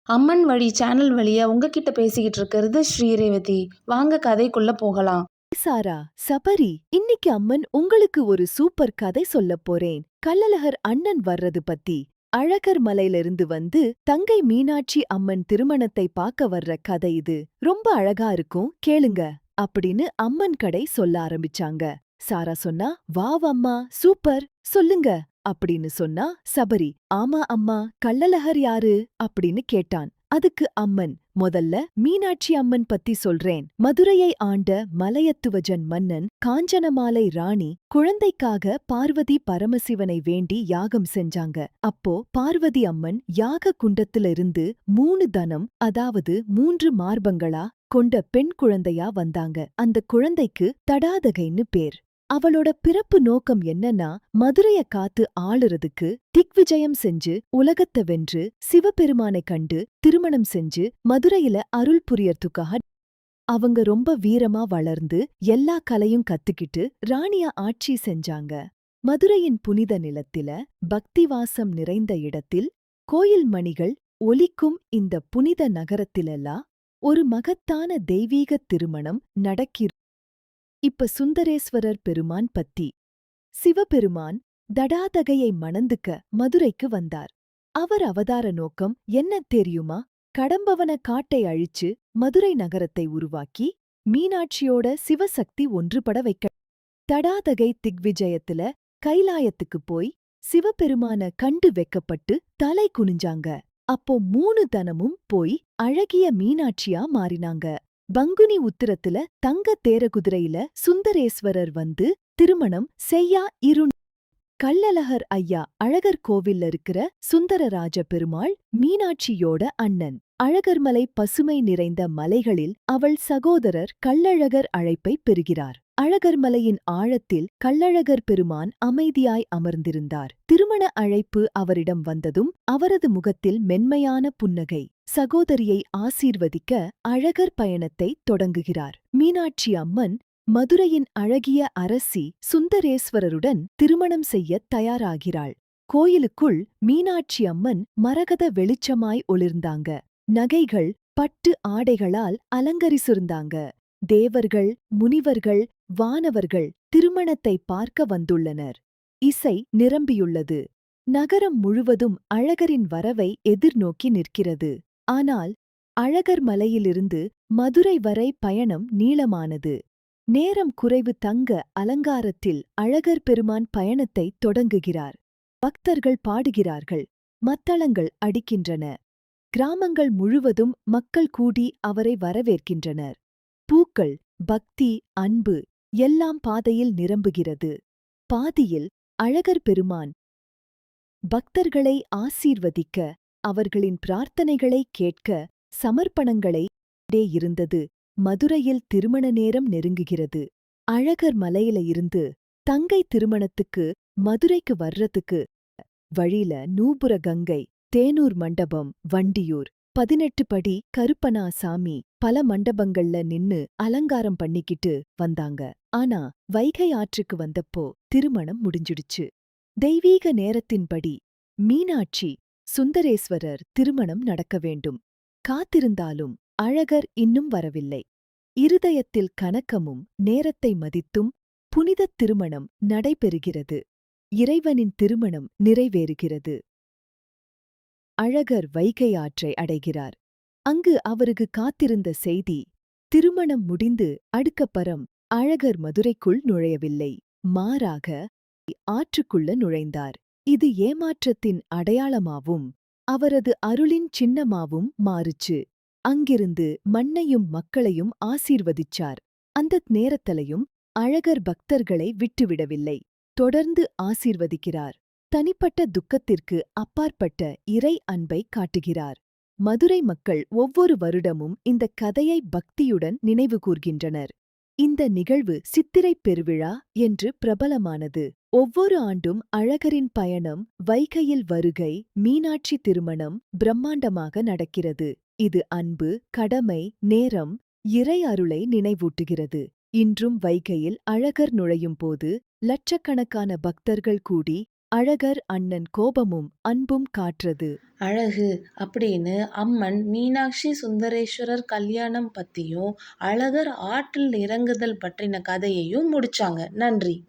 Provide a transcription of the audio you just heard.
அம்மன் வழி சேனல் வழியா உங்ககிட்ட பேசிக்கிட்டு இருக்கிறது ஸ்ரீரேவதி. வாங்க கதைக்குள்ள போகலாம். சாரா, சபரி, இன்னைக்கு அம்மன் உங்களுக்கு ஒரு சூப்பர் கதை சொல்லப் போறேன். கள்ளழகர் அண்ணன் வர்றது பத்தி. அழகர் மலையிலிருந்து வந்து தங்கை மீனாட்சி அம்மன் திருமணத்தை பார்க்க வர்ற கதை இது. ரொம்ப அழகா இருக்கும், கேளுங்க அப்படின்னு அம்மன் கடை சொல்ல ஆரம்பிச்சாங்க. சாரா சொன்னா, வாவ் அம்மா, சூப்பர், சொல்லுங்க அப்படின்னு சொன்னா சபரி. ஆமா அம்மா, கள்ளழகர் யாரு அப்படின்னு கேட்டான். அதுக்கு அம்மன், முதல்ல மீனாட்சி அம்மன் பத்தி சொல்றேன். மதுரையை ஆண்ட மலையத்துவஜன் மன்னன் காஞ்சனமாலை ராணி குழந்தைக்காக பார்வதி பரமசிவனை வேண்டி யாகம் செஞ்சாங்க. அப்போ பார்வதி அம்மன் யாக குண்டத்திலிருந்து 3 தனம், அதாவது 3 மார்பங்களா கொண்ட பெண் குழந்தையா வந்தாங்க. அந்த குழந்தைக்கு தடாதகைன்னு பேர். அவளோட பிறப்பு நோக்கம் என்னன்னா, மதுரைய காத்து ஆளுறதுக்கு திக்விஜயம் செஞ்சு உலகத்த வென்று சிவபெருமானை கண்டு திருமணம் செஞ்சு மதுரையில அருள் புரியறதுக்காக அவங்க ரொம்ப வீரமா வளர்ந்து எல்லா கலையும் கத்துக்கிட்டு ராணியா ஆட்சி செஞ்சாங்க. மதுரையின் புனித நிலத்தில பக்திவாசம் நிறைந்த இடத்தில் கோயில் மணிகள் ஒலிக்கும் இந்த புனித நகரத்திலெல்லாம் ஒரு மகத்தான தெய்வீக திருமணம் நடக்கிறது. இப்ப சுந்தரேஸ்வரர் பெருமான் பத்தி. சிவபெருமான் தடாதகையை மணந்துக்க மதுரைக்கு வந்தார். அவர் அவதார நோக்கம் என்ன தெரியுமா? கடம்பவன காட்டை அழிச்சு மதுரை நகரத்தை உருவாக்கி மீனாட்சியோட சிவசக்தி ஒன்றுபட வைக்க. தடாதகை திக்விஜயத்துல கைலாயத்துக்கு போய் சிவபெருமான கண்டு வெக்கப்பட்டு தலை குனிஞ்சாங்க. அப்போ 3 தனமும் போய் அழகிய மீனாட்சியா மாறினாங்க. பங்குனி உத்திரத்துல தங்க தேரகுதிரையில சுந்தரேஸ்வரர் வந்து திருமணம் செய்யா இருண். கள்ளழகர் ஐயா அழகர் கோவில்ல இருக்கிற சுந்தரராஜ பெருமாள் மீனாட்சியோட அண்ணன். அழகர்மலை பசுமை நிறைந்த மலைகளில் அவள் சகோதரர் கள்ளழகர் அழைப்பை பெறுகிறார். அழகர்மலையின் ஆழத்தில் கள்ளழகர் பெருமான் அமைதியாய் அமர்ந்திருந்தார். திருமண அழைப்பு அவரிடம் வந்ததும் அவரது முகத்தில் மென்மையான புன்னகை. சகோதரியை ஆசீர்வதிக்க அழகர் பயணத்தை தொடங்குகிறார். மீனாட்சி அம்மன் மதுரையின் அழகிய அரசி சுந்தரேஸ்வரருடன் திருமணம் செய்ய தயாராகிறாள். கோயிலுக்குள் மீனாட்சி அம்மன் மரகத வெளிச்சமாய் ஒளிர்ந்தாங்க. நகைகள் பட்டு ஆடைகளால் அலங்கரிசிருந்தாங்க. தேவர்கள், முனிவர்கள், வானவர்கள் திருமணத்தை பார்க்க வந்துள்ளனர். இசை நிரம்பியுள்ளது. நகரம் முழுவதும் அழகரின் வரவை எதிர்நோக்கி நிற்கிறது. ஆனால் அழகர் மலையிலிருந்து மதுரை வரை பயணம் நீளமானது. நேரம் குறைவு. தங்க அலங்காரத்தில் அழகர் பெருமான் பயணத்தை தொடங்குகிறார். பக்தர்கள் பாடுகிறார்கள். மத்தளங்கள் அடிக்கின்றன. கிராமங்கள் முழுவதும் மக்கள் கூடி அவரை வரவேற்கின்றனர். பூக்கள், பக்தி, அன்பு எல்லாம் பாதையில் நிரம்புகிறது. பாதியில் அழகர் பெருமான் பக்தர்களை ஆசீர்வதிக்க, அவர்களின் பிரார்த்தனைகளை கேட்க, சமர்ப்பணங்களை இருந்தது. மதுரையில் திருமண நேரம் நெருங்குகிறது. அழகர் மலையில இருந்து தங்கை திருமணத்துக்கு மதுரைக்கு வர்றதுக்கு வழியில நூபுர கங்கை, தேனூர் மண்டபம், வண்டியூர், 18 படி கருப்பனாசாமி பல மண்டபங்கள்ல நின்னு அலங்காரம் பண்ணிக்கிட்டு வந்தாங்க. ஆனா வைகை ஆற்றுக்கு வந்தப்போ திருமணம் முடிஞ்சிடுச்சு. தெய்வீக நேரத்தின்படி மீனாட்சி சுந்தரேஸ்வரர் திருமணம் நடக்க வேண்டும். காத்திருந்தாலும் அழகர் இன்னும் வரவில்லை. இருதயத்தில் கனக்கமும் நேரத்தை மதித்தும் புனிதத் திருமணம் நடைபெறுகிறது. இறைவனின் திருமணம் நிறைவேறுகிறது. அழகர் வைகை ஆற்றை அடைகிறார். அங்கு அவருக்கு காத்திருந்த செய்தி. திருமணம் முடிந்து அடுக்கப்பறம் அழகர் மதுரைக்குள் நுழையவில்லை. மாறாக ஆற்றுக்குள்ள நுழைந்தார். இது ஏமாற்றத்தின் அடையாளமாவும் அவரது அருளின் சின்னமாவும் மாறுச்சு. அங்கிருந்து மண்ணையும் மக்களையும் ஆசீர்வதிச்சார். அந்த நேரத்திலையும் அழகர் பக்தர்களை விட்டுவிடவில்லை. தொடர்ந்து ஆசீர்வதிக்கிறார். தனிப்பட்ட துக்கத்திற்கு அப்பாற்பட்ட இறை அன்பை காட்டுகிறார். மதுரை மக்கள் ஒவ்வொரு வருடமும் இந்த கதையை பக்தியுடன் நினைவுகூர்கின்றனர். இந்த நிகழ்வு சித்திரைப் பெருவிழா என்று பிரபலமானது. ஒவ்வொரு ஆண்டும் அழகரின் பயணம், வைகையில் வருகை, மீனாட்சி திருமணம் பிரம்மாண்டமாக நடக்கிறது. இது அன்பு, கடமை, நேரம், இறை அருளை நினைவூட்டுகிறது. இன்றும் வைகையில் அழகர் நுழையும் போது லட்சக்கணக்கான பக்தர்கள் கூடி அழகர் அண்ணன் கோபமும் அன்பும் காற்றது. அழகு அப்படின்னு அம்மன் மீனாட்சி சுந்தரேஸ்வரர் கல்யாணம் பத்தியும் அழகர் ஆற்றில் இறங்குதல் பற்றின கதையையும் முடிச்சாங்க. நன்றி.